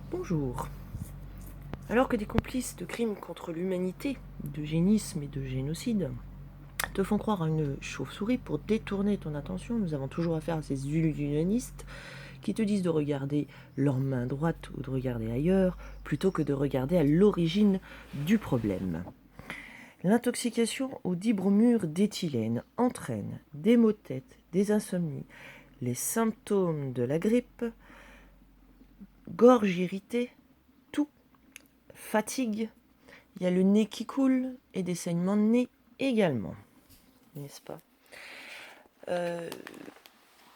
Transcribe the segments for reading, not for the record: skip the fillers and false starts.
Bonjour. Alors que des complices de crimes contre l'humanité, d'eugénisme et de génocide te font croire à une chauve-souris pour détourner ton attention, nous avons toujours affaire à ces illusionnistes qui te disent de regarder leur main droite ou de regarder ailleurs plutôt que de regarder à l'origine du problème. L'intoxication au dibromure d'éthylène entraîne des maux de tête, des insomnies, les symptômes de la grippe, gorge irritée, fatigue, il y a le nez qui coule et des saignements de nez également, n'est-ce pas?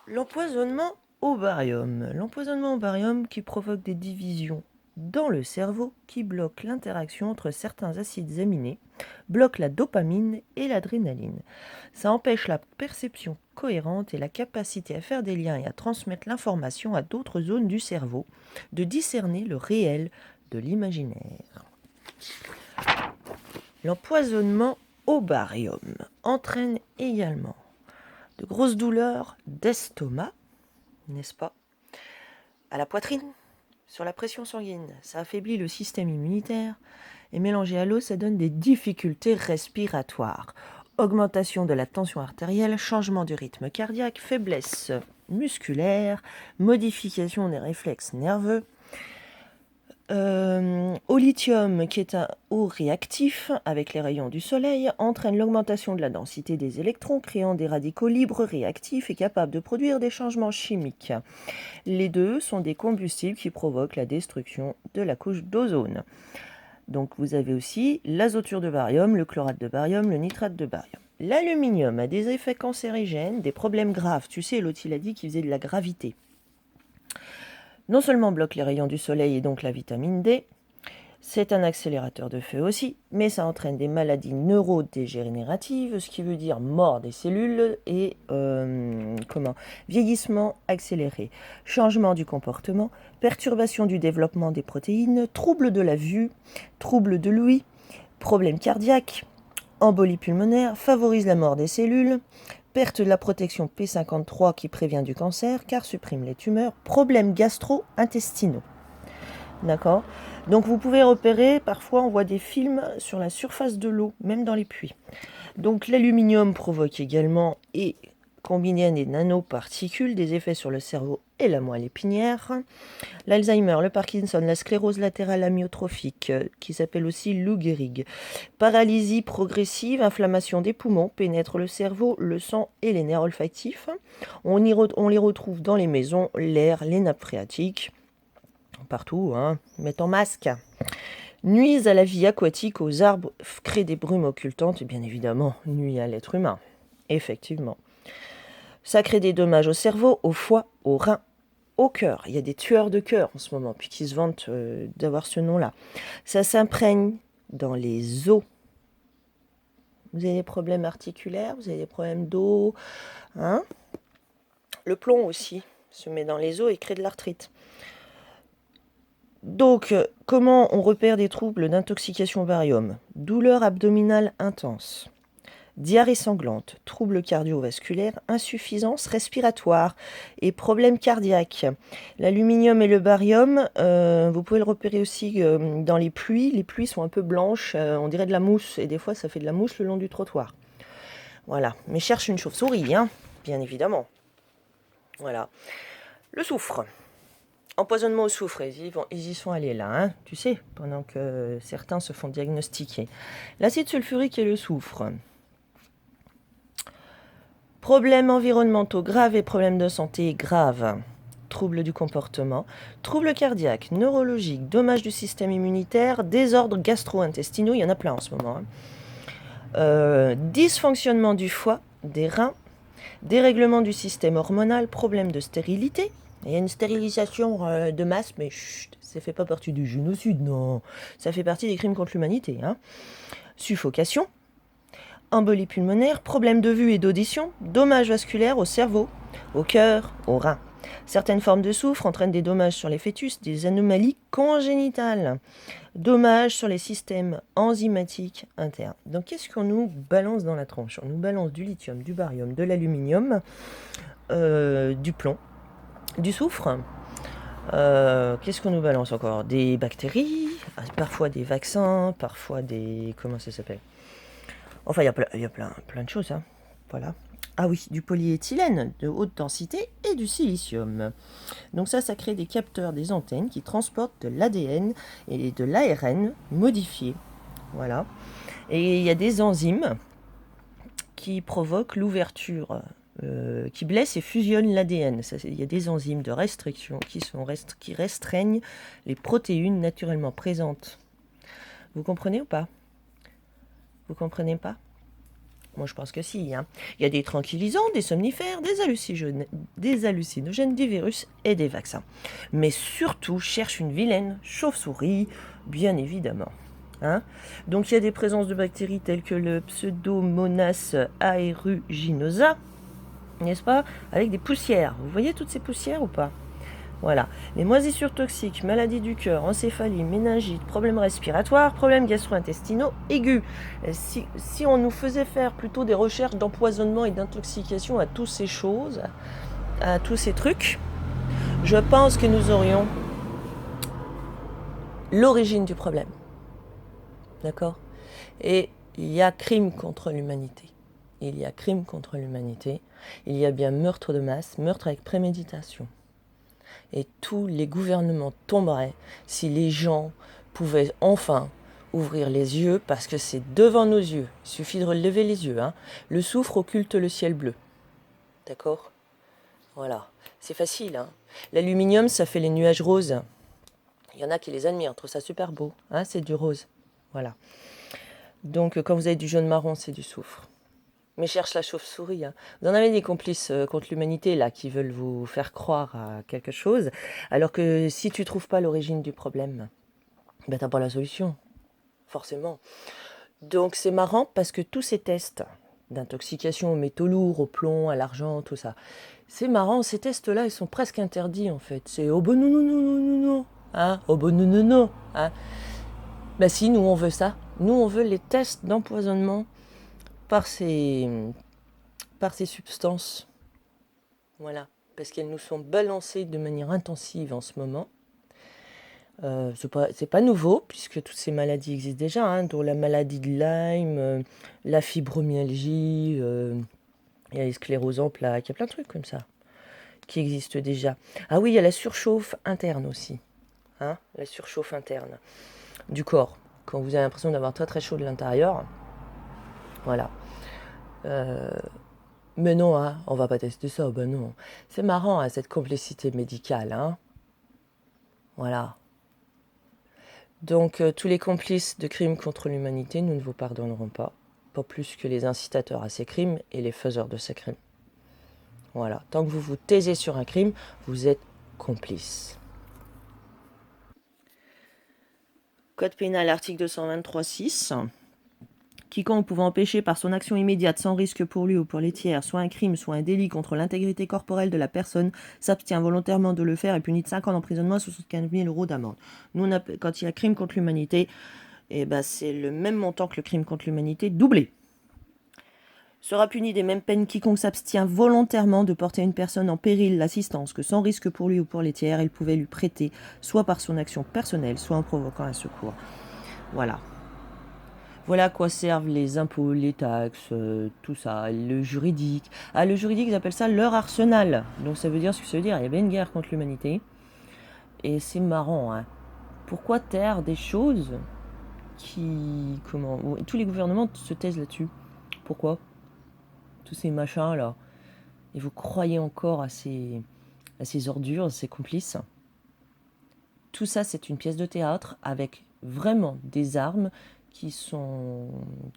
L'empoisonnement au barium. L'empoisonnement au barium qui provoque des divisions dans le cerveau qui bloquent l'interaction entre certains acides aminés, bloque la dopamine et l'adrénaline. Ça empêche la perception cohérente et la capacité à faire des liens et à transmettre l'information à d'autres zones du cerveau, de discerner le réel de l'imaginaire. L'empoisonnement au barium entraîne également de grosses douleurs d'estomac, n'est-ce pas? À la poitrine, sur la pression sanguine, ça affaiblit le système immunitaire et mélangé à l'eau, ça donne des difficultés respiratoires. Augmentation de la tension artérielle, changement du rythme cardiaque, faiblesse musculaire, modification des réflexes nerveux. Au lithium, qui est un haut réactif avec les rayons du soleil, entraîne l'augmentation de la densité des électrons, créant des radicaux libres réactifs et capables de produire des changements chimiques. Les deux sont des combustibles qui provoquent la destruction de la couche d'ozone. Donc vous avez aussi l'azoture de barium, le chlorate de barium, le nitrate de barium. L'aluminium a des effets cancérigènes, des problèmes graves. Tu sais, l'autre il a dit qu'il faisait de la gravité. Non seulement bloque les rayons du soleil et donc la vitamine D, c'est un accélérateur de feu aussi, mais ça entraîne des maladies neurodégénératives, ce qui veut dire mort des cellules et vieillissement accéléré, changement du comportement, perturbation du développement des protéines, troubles de la vue, troubles de l'ouïe, problèmes cardiaques, embolie pulmonaire, favorise la mort des cellules, perte de la protection P53 qui prévient du cancer car supprime les tumeurs, problèmes gastro-intestinaux. D'accord? Donc vous pouvez repérer, parfois on voit des films sur la surface de l'eau, même dans les puits. Donc l'aluminium provoque également, et combiné à des nanoparticules, des effets sur le cerveau et la moelle épinière. L'Alzheimer, le Parkinson, la sclérose latérale amyotrophique, qui s'appelle aussi Lou Gehrig. Paralysie progressive, inflammation des poumons, pénètre le cerveau, le sang et les nerfs olfactifs. On les retrouve dans les maisons, l'air, les nappes phréatiques, partout, hein. Mettent en masque. Nuisent à la vie aquatique, aux arbres, créent des brumes occultantes et bien évidemment nuit à l'être humain. Effectivement. Ça crée des dommages au cerveau, au foie, aux reins, au cœur. Il y a des tueurs de cœur en ce moment, puis qui se vantent d'avoir ce nom-là. Ça s'imprègne dans les os. Vous avez des problèmes articulaires, vous avez des problèmes d'os, hein? Le plomb aussi se met dans les os et crée de l'arthrite. Donc, comment on repère des troubles d'intoxication au barium? Douleur abdominale intense, diarrhée sanglante, troubles cardiovasculaires, insuffisance respiratoire et problèmes cardiaques. L'aluminium et le barium, vous pouvez le repérer aussi dans les pluies. Les pluies sont un peu blanches, on dirait de la mousse, et des fois ça fait de la mousse le long du trottoir. Voilà, mais cherche une chauve-souris, hein, bien évidemment. Voilà. Le soufre. Empoisonnement au soufre, ils y sont allés là, hein, tu sais, pendant que certains se font diagnostiquer. L'acide sulfurique et le soufre. Problèmes environnementaux graves et problèmes de santé graves. Troubles du comportement, troubles cardiaques, neurologiques, dommages du système immunitaire, désordres gastro-intestinaux, il y en a plein en ce moment. Hein. Dysfonctionnement du foie, des reins, dérèglement du système hormonal, problèmes de stérilité. Il y a une stérilisation de masse, mais chut, ça ne fait pas partie du génocide, non. Ça fait partie des crimes contre l'humanité. Hein. Suffocation, embolie pulmonaire, problèmes de vue et d'audition, dommages vasculaires au cerveau, au cœur, aux reins. Certaines formes de soufre entraînent des dommages sur les fœtus, des anomalies congénitales, dommages sur les systèmes enzymatiques internes. Donc qu'est-ce qu'on nous balance dans la tronche? On nous balance du lithium, du barium, de l'aluminium, du plomb, du soufre, Qu'est-ce qu'on nous balance encore? Des bactéries, parfois des vaccins, parfois des... Comment ça s'appelle? Enfin, il y a plein de choses, hein. Voilà. Ah oui, du polyéthylène de haute densité et du silicium. Donc ça crée des capteurs, des antennes qui transportent de l'ADN et de l'ARN modifiés. Voilà. Et il y a des enzymes qui provoquent l'ouverture, qui blessent et fusionnent l'ADN. Il y a des enzymes de restriction qui restreignent les protéines naturellement présentes. Vous comprenez ou pas? Vous comprenez pas? Moi, je pense que si, hein. Il y a des tranquillisants, des somnifères, des hallucinogènes, des virus et des vaccins. Mais surtout, cherche une vilaine chauve-souris, bien évidemment. Hein. Donc, il y a des présences de bactéries telles que le Pseudomonas aeruginosa, n'est-ce pas? Avec des poussières. Vous voyez toutes ces poussières ou pas? Voilà. Les moisissures toxiques, maladies du cœur, encéphalie, méningite, problèmes respiratoires, problèmes gastro-intestinaux aigus. Si on nous faisait faire plutôt des recherches d'empoisonnement et d'intoxication à toutes ces choses, à tous ces trucs, je pense que nous aurions l'origine du problème. D'accord? Et il y a crime contre l'humanité. Il y a crime contre l'humanité. Il y a bien meurtre de masse, meurtre avec préméditation. Et tous les gouvernements tomberaient si les gens pouvaient enfin ouvrir les yeux, parce que c'est devant nos yeux. Il suffit de relever les yeux. Hein. Le soufre occulte le ciel bleu. D'accord? Voilà. C'est facile. Hein. L'aluminium, ça fait les nuages roses. Il y en a qui les admirent, trouvent ça super beau. Hein, c'est du rose. Voilà. Donc, quand vous avez du jaune marron, c'est du soufre. Mais cherche la chauve-souris. Hein. Vous en avez des complices contre l'humanité là qui veulent vous faire croire à quelque chose, alors que si tu trouves pas l'origine du problème, ben t'as pas la solution, forcément. Donc c'est marrant parce que tous ces tests d'intoxication aux métaux lourds, au plomb, à l'argent, tout ça, c'est marrant. Ces tests-là, ils sont presque interdits en fait. C'est oh ben non non non non non non, hein, oh ben non non non, hein. Ben si, nous on veut ça. Nous on veut les tests d'empoisonnement par ces substances. Voilà, parce qu'elles nous sont balancées de manière intensive en ce moment. C'est pas nouveau, puisque toutes ces maladies existent déjà, hein, dont la maladie de Lyme, la fibromyalgie, il y a les scléroses en plaques, il y a plein de trucs comme ça qui existent déjà. Ah oui, il y a la surchauffe interne aussi, hein, la surchauffe interne du corps, quand vous avez l'impression d'avoir très très chaud de l'intérieur. Voilà. Mais non, hein, on va pas tester ça, ben non. C'est marrant, hein, cette complicité médicale, hein. Voilà. Donc, tous les complices de crimes contre l'humanité, nous ne vous pardonnerons pas. Pas plus que les incitateurs à ces crimes et les faiseurs de ces crimes. Voilà. Tant que vous vous taisez sur un crime, vous êtes complice. Code pénal, article 223.6. Quiconque pouvant empêcher par son action immédiate sans risque pour lui ou pour les tiers, soit un crime, soit un délit contre l'intégrité corporelle de la personne, s'abstient volontairement de le faire et punit de 5 ans d'emprisonnement et 75 000 € d'amende. Nous, quand il y a crime contre l'humanité, c'est le même montant que le crime contre l'humanité, doublé. Sera puni des mêmes peines quiconque s'abstient volontairement de porter une personne en péril l'assistance que sans risque pour lui ou pour les tiers, il pouvait lui prêter, soit par son action personnelle, soit en provoquant un secours. Voilà. Voilà à quoi servent les impôts, les taxes, tout ça, le juridique. Ah, le juridique, ils appellent ça leur arsenal. Donc ça veut dire ce que ça veut dire. Il y avait une guerre contre l'humanité. Et c'est marrant, hein. Pourquoi taire des choses qui... Tous les gouvernements se taisent là-dessus. Pourquoi? Tous ces machins là. Et vous croyez encore à ces ordures, à ces complices? Tout ça, c'est une pièce de théâtre avec vraiment des armes qui sont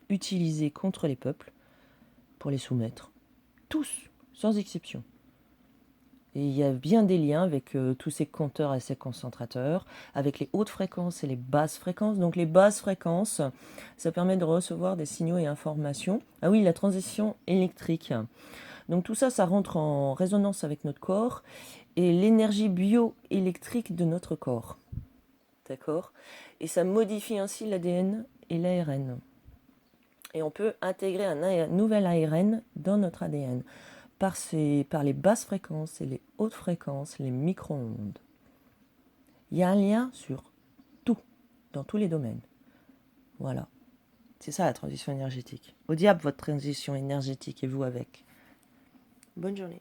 utilisés contre les peuples pour les soumettre. Tous, sans exception. Et il y a bien des liens avec tous ces compteurs et ces concentrateurs, avec les hautes fréquences et les basses fréquences. Donc les basses fréquences, ça permet de recevoir des signaux et informations. Ah oui, la transition électrique. Donc tout ça, ça rentre en résonance avec notre corps et l'énergie bioélectrique de notre corps. D'accord? Et ça modifie ainsi l'ADN et l'ARN. Et on peut intégrer un nouvel ARN dans notre ADN par les basses fréquences et les hautes fréquences, les micro-ondes. Il y a un lien sur tout, dans tous les domaines. Voilà. C'est ça la transition énergétique. Au diable votre transition énergétique et vous avec. Bonne journée.